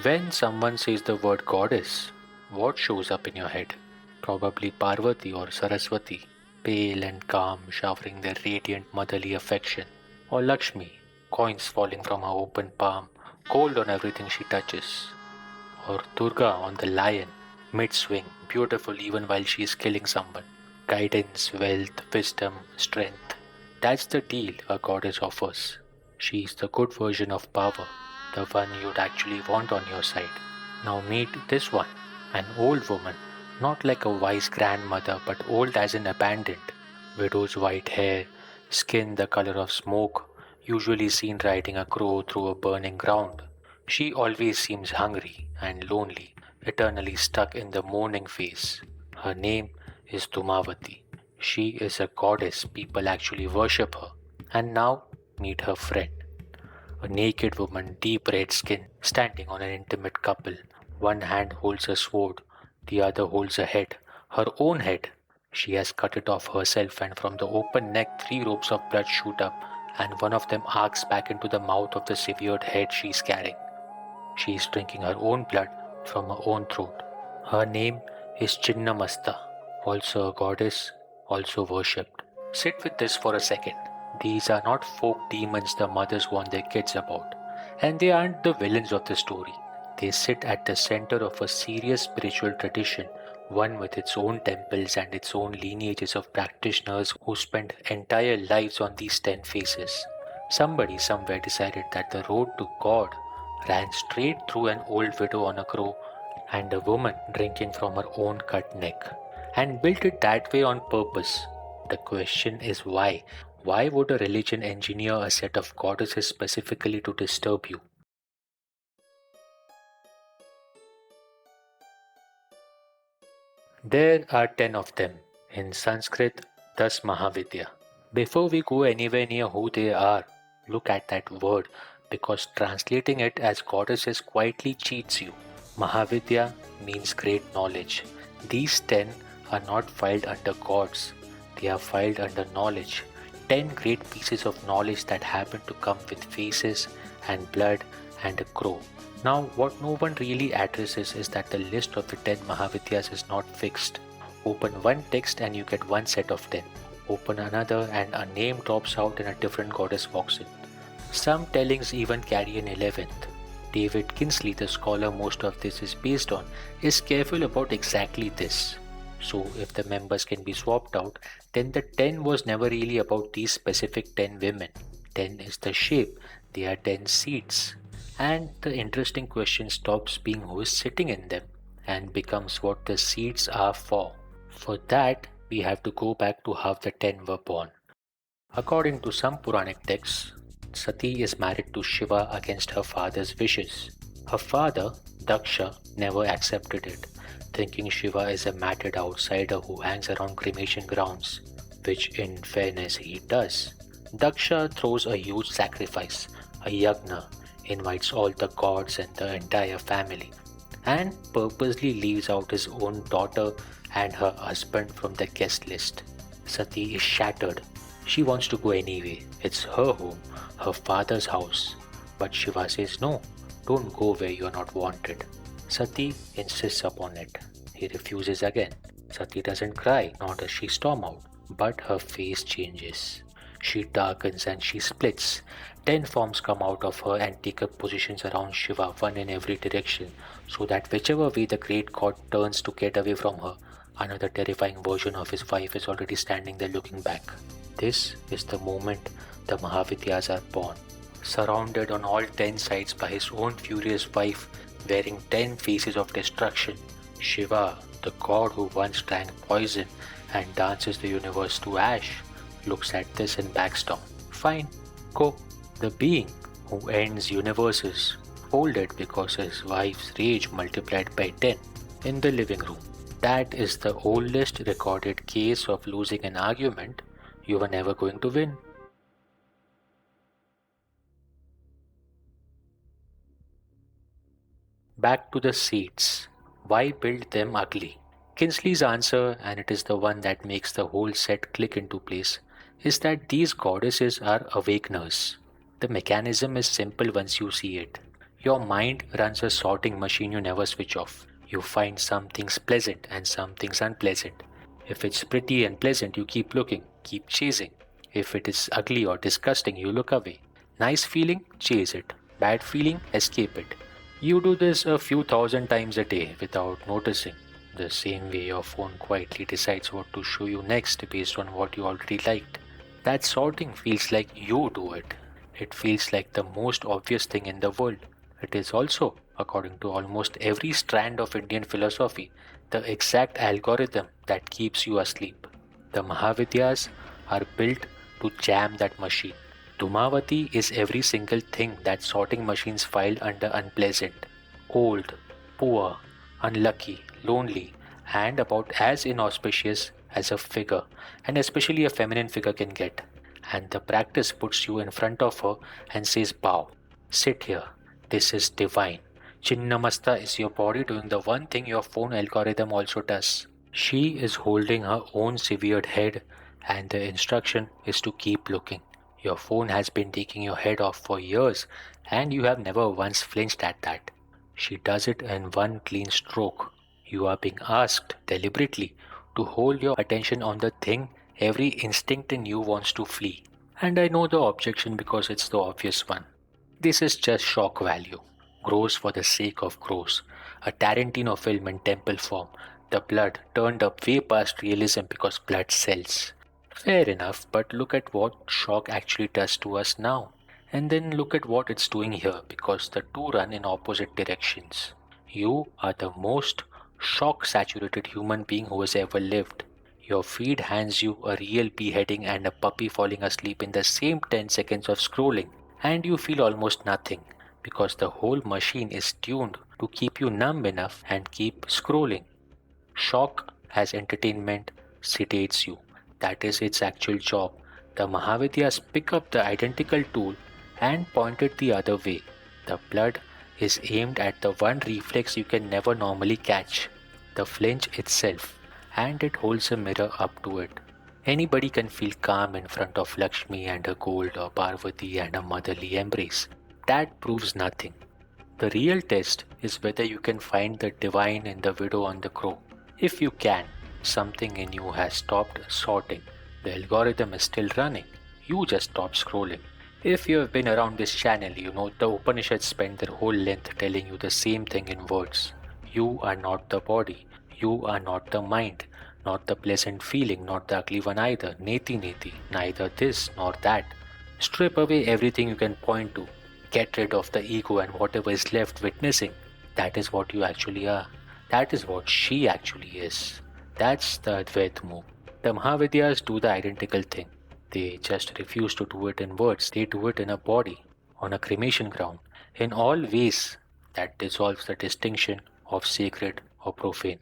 When someone says the word goddess, what shows up in your head? Probably Parvati or Saraswati, pale and calm, showering their radiant motherly affection. Or Lakshmi, coins falling from her open palm, gold on everything she touches. Or Durga on the lion, mid swing, beautiful even while she is killing someone. Guidance, wealth, wisdom, strength. That's the deal a goddess offers. She is the good version of power, the one you'd actually want on your side. Now meet this one, an old woman, not like a wise grandmother, but old as in abandoned. Widow's white hair, skin the color of smoke, usually seen riding a crow through a burning ground. She always seems hungry and lonely, eternally stuck in the mourning phase. Her name is Dhumavati. She is a goddess, people actually worship her. And now, meet her friend. A naked woman, deep red skin, standing on an intimate couple. One hand holds a sword, the other holds a head, her own head. She has cut it off herself, and from the open neck, three ropes of blood shoot up, and one of them arcs back into the mouth of the severed head she is carrying. She is drinking her own blood from her own throat. Her name is Chinnamasta, also a goddess, also worshipped. Sit with this for a second. These are not folk demons the mothers warn their kids about, and they aren't the villains of the story. They sit at the center of a serious spiritual tradition, one with its own temples and its own lineages of practitioners who spent entire lives on these 10 faces. Somebody somewhere decided that the road to God ran straight through an old widow on a crow and a woman drinking from her own cut neck, and built it that way on purpose. The question is why? Why would a religion engineer a set of goddesses specifically to disturb you? There are 10 of them, in Sanskrit, thus Mahavidya. Before we go anywhere near who they are, look at that word, because translating it as goddesses quietly cheats you. Mahavidya means great knowledge. These 10 are not filed under gods, they are filed under knowledge. 10 great pieces of knowledge that happen to come with faces and blood and a crow. Now, what no one really addresses is that the list of the 10 Mahavidyas is not fixed. Open one text and you get one set of 10. Open another and a name drops out and a different goddess walks in. Some tellings even carry an 11th. David Kinsley, the scholar most of this is based on, is careful about exactly this. So, if the members can be swapped out, then the 10 was never really about these specific 10 women. 10 is the shape, they are 10 seats. And the interesting question stops being who is sitting in them and becomes what the seats are for. For that, we have to go back to how the 10 were born. According to some Puranic texts, Sati is married to Shiva against her father's wishes. Her father, Daksha, never accepted it, thinking Shiva is a matted outsider who hangs around cremation grounds, which in fairness he does. Daksha throws a huge sacrifice, a yagna, invites all the gods and the entire family, and purposely leaves out his own daughter and her husband from the guest list. Sati is shattered. She wants to go anyway. It's her home, her father's house. But Shiva says no, don't go where you're not wanted. Sati insists upon it. He refuses again. Sati doesn't cry, nor does she storm out, but her face changes. She darkens and she splits. 10 forms come out of her and take up positions around Shiva, one in every direction, so that whichever way the great god turns to get away from her, another terrifying version of his wife is already standing there looking back. This is the moment the Mahavidyas are born, surrounded on all 10 sides by his own furious wife, wearing 10 faces of destruction. Shiva, the god who once drank poison and dances the universe to ash, looks at this and backs down. Fine, go. The being who ends universes, folded because his wife's rage multiplied by 10 in the living room. That is the oldest recorded case of losing an argument you were never going to win. Back to the seats. Why build them ugly? Kinsley's answer, and it is the one that makes the whole set click into place, is that these goddesses are awakeners. The mechanism is simple once you see it. Your mind runs a sorting machine you never switch off. You find some things pleasant and some things unpleasant. If it's pretty and pleasant, you keep looking, keep chasing. If it is ugly or disgusting, you look away. Nice feeling, chase it. Bad feeling, escape it. You do this a few thousand times a day without noticing. The same way your phone quietly decides what to show you next based on what you already liked. That sorting feels like you do it. It feels like the most obvious thing in the world. It is also, according to almost every strand of Indian philosophy, the exact algorithm that keeps you asleep. The Mahavidyas are built to jam that machine. Dhumavati is every single thing that sorting machines filed under unpleasant, old, poor, unlucky, lonely, and about as inauspicious as a figure, and especially a feminine figure, can get. And the practice puts you in front of her and says, bow, sit here, this is divine. Chinnamasta is your body doing the one thing your phone algorithm also does. She is holding her own severed head, and the instruction is to keep looking. Your phone has been taking your head off for years, and you have never once flinched at that. She does it in one clean stroke. You are being asked deliberately to hold your attention on the thing every instinct in you wants to flee. And I know the objection because it's the obvious one. This is just shock value. Gross for the sake of gross. A Tarantino film in temple form. The blood turned up way past realism because blood sells. Fair enough, but look at what shock actually does to us now. And then look at what it's doing here, because the two run in opposite directions. You are the most shock-saturated human being who has ever lived. Your feed hands you a real beheading and a puppy falling asleep in the same 10 seconds of scrolling, and you feel almost nothing, because the whole machine is tuned to keep you numb enough and keep scrolling. Shock as entertainment sedates you. That is its actual job. The Mahavidyas pick up the identical tool and point it the other way. The blood is aimed at the one reflex you can never normally catch, the flinch itself, and it holds a mirror up to it. Anybody can feel calm in front of Lakshmi and her gold, or Parvati and a motherly embrace. That proves nothing. The real test is whether you can find the divine in the widow on the crow. If you can, something in you has stopped sorting. The algorithm is still running. You just stopped scrolling. If you have been around this channel, you know the Upanishads spend their whole length telling you the same thing in words. You are not the body. You are not the mind. Not the pleasant feeling, not the ugly one either. Neti neti, neither this nor that. Strip away everything you can point to. Get rid of the ego and whatever is left witnessing. That is what you actually are. That is what she actually is. That's the Advaita move. The Mahavidyas do the identical thing. They just refuse to do it in words. They do it in a body, on a cremation ground, in all ways that dissolves the distinction of sacred or profane.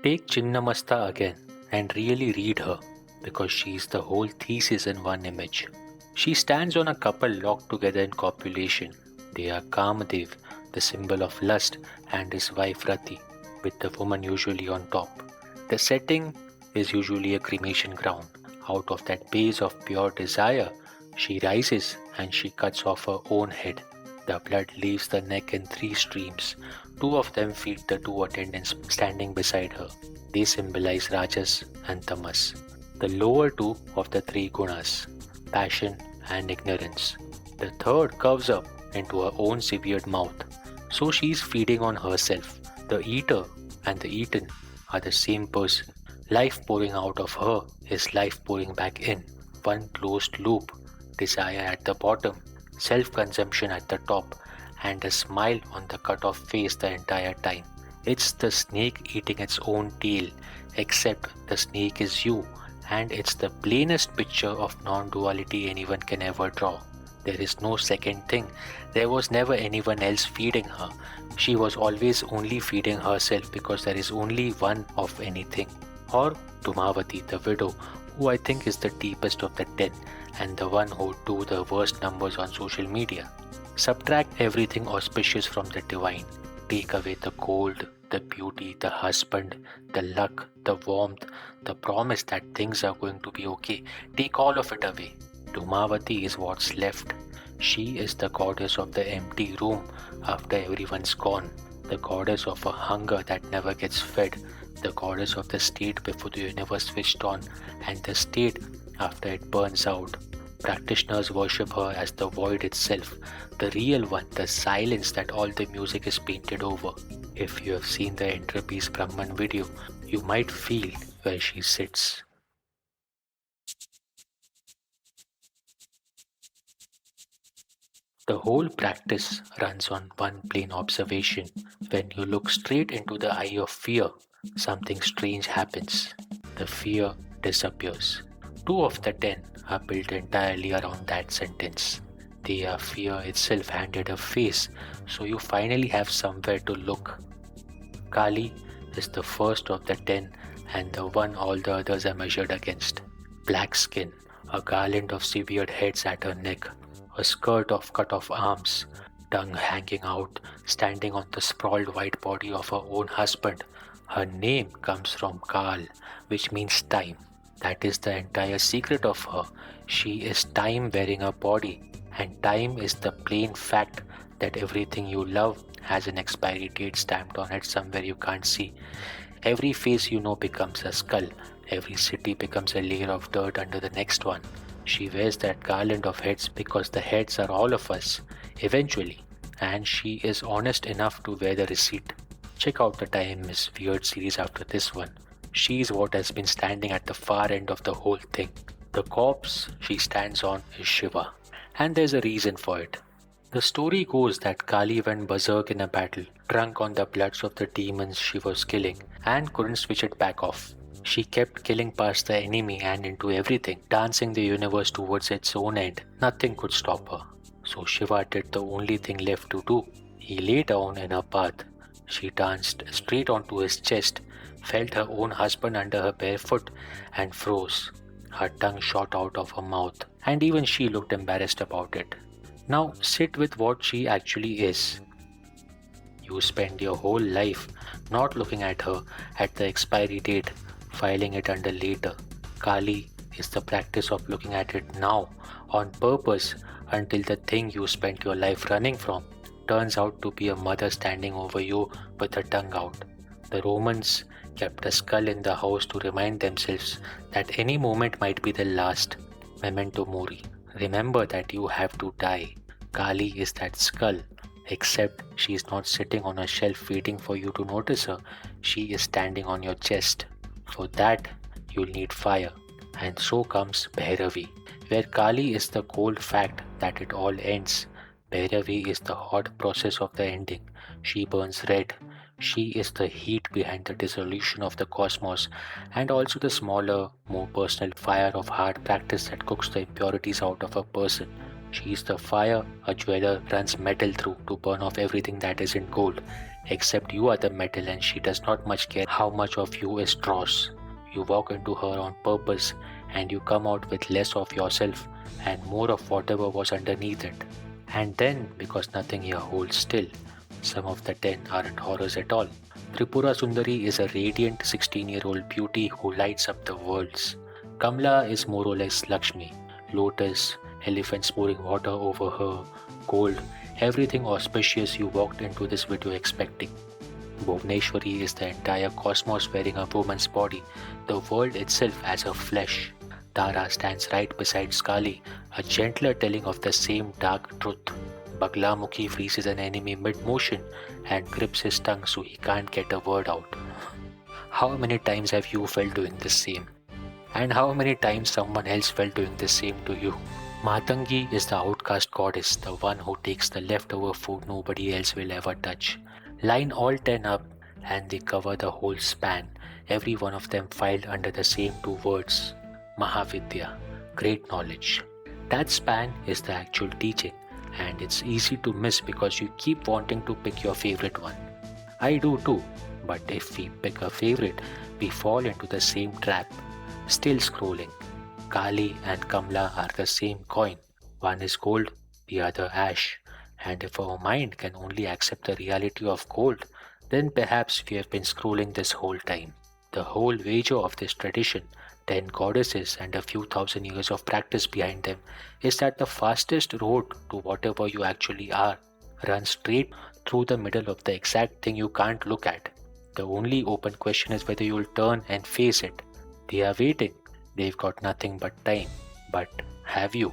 Take Chinnamasta again and really read her, because she is the whole thesis in one image. She stands on a couple locked together in copulation. They are Kamadev, the symbol of lust, and his wife Rati, with the woman usually on top. The setting is usually a cremation ground. Out of that base of pure desire, she rises and she cuts off her own head. The blood leaves the neck in 3 streams. 2 of them feed the 2 attendants standing beside her. They symbolize Rajas and Tamas, the lower 2 of the 3 gunas, passion and ignorance. The third curves up into her own severed mouth. So she is feeding on herself. The eater and the eaten are the same person. Life pouring out of her is life pouring back in. One closed loop, desire at the bottom, self-consumption at the top, and a smile on the cut-off face the entire time. It's the snake eating its own tail, except the snake is you, and it's the plainest picture of non-duality anyone can ever draw. There is no second thing. There was never anyone else feeding her. She was always only feeding herself, because there is only one of anything. Or Dhumavati, the widow, who I think is the deepest of the 10 and the one who do the worst numbers on social media. Subtract everything auspicious from the divine. Take away the gold, the beauty, the husband, the luck, the warmth, the promise that things are going to be okay. Take all of it away. Dhumavati is what's left. She is the goddess of the empty room after everyone's gone, the goddess of a hunger that never gets fed, the goddess of the state before the universe switched on, and the state after it burns out. Practitioners worship her as the void itself, the real one, the silence that all the music is painted over. If you have seen the Entropy's Brahman video, you might feel where she sits. The whole practice runs on one plain observation. When you look straight into the eye of fear, something strange happens. The fear disappears. 2 of the 10 are built entirely around that sentence. They are fear itself handed a face, so you finally have somewhere to look. Kali is the first of the 10 and the one all the others are measured against. Black skin, a garland of severed heads at her neck, a skirt of cut-off arms, tongue hanging out, standing on the sprawled white body of her own husband. Her name comes from Kal, which means time. That is the entire secret of her. She is time wearing her body, and time is the plain fact that everything you love has an expiry date stamped on it somewhere you can't see. Every face you know becomes a skull. Every city becomes a layer of dirt under the next one. She wears that garland of heads because the heads are all of us, eventually, and she is honest enough to wear the receipt. Check out the Time is Weird series after this one. She is what has been standing at the far end of the whole thing. The corpse she stands on is Shiva, and there's a reason for it. The story goes that Kali went berserk in a battle, drunk on the bloods of the demons she was killing, and couldn't switch it back off. She kept killing past the enemy and into everything, dancing the universe towards its own end. Nothing could stop her. So Shiva did the only thing left to do. He lay down in her path. She danced straight onto his chest, felt her own husband under her bare foot, and froze. Her tongue shot out of her mouth, and even she looked embarrassed about it. Now sit with what she actually is. You spend your whole life not looking at her at the expiry date, filing it under later. Kali is the practice of looking at it now, on purpose, until the thing you spent your life running from turns out to be a mother standing over you with her tongue out. The Romans kept a skull in the house to remind themselves that any moment might be the last. Memento mori. Remember that you have to die. Kali is that skull, except she is not sitting on a shelf waiting for you to notice her. She is standing on your chest. For that, you'll need fire. And so comes Bhairavi, where Kali is the cold fact that it all ends. Bhairavi is the hot process of the ending. She burns red. She is the heat behind the dissolution of the cosmos, and also the smaller, more personal fire of hard practice that cooks the impurities out of a person. She is the fire a jeweler runs metal through to burn off everything that isn't gold. Except you are the metal and she does not much care how much of you is dross. You walk into her on purpose and you come out with less of yourself and more of whatever was underneath it. And then, because nothing here holds still, some of the 10 aren't horrors at all. Tripura Sundari is a radiant 16-year-old beauty who lights up the worlds. Kamla is more or less Lakshmi, lotus, elephants pouring water over her, gold, everything auspicious you walked into this video expecting. Bhuvneshwari is the entire cosmos wearing a woman's body, the world itself as her flesh. Tara stands right beside Kali, a gentler telling of the same dark truth. Baglamukhi freezes an enemy mid-motion and grips his tongue so he can't get a word out. How many times have you felt doing the same? And how many times someone else felt doing the same to you? Matangi is the outcast goddess, the one who takes the leftover food nobody else will ever touch. Line all 10 up and they cover the whole span, every one of them filed under the same 2 words, Mahavidya, great knowledge. That span is the actual teaching, and it's easy to miss because you keep wanting to pick your favorite one. I do too, but if we pick a favorite, we fall into the same trap. Still scrolling. Kali and Kamla are the same coin. One is gold, the other ash. And if our mind can only accept the reality of gold, then perhaps we have been scrolling this whole time. The whole wager of this tradition, 10 goddesses and a few thousand years of practice behind them, is that the fastest road to whatever you actually are runs straight through the middle of the exact thing you can't look at. The only open question is whether you'll turn and face it. They are waiting. They've got nothing but time. But have you?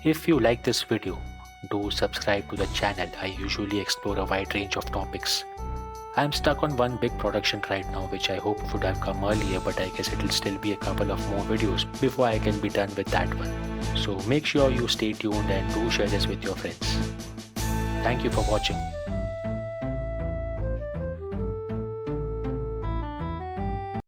If you like this video, do subscribe to the channel. I usually explore a wide range of topics. I'm stuck on one big production right now which I hope would have come earlier, but I guess it'll still be a couple of more videos before I can be done with that one. So make sure you stay tuned and do share this with your friends. Thank you for watching.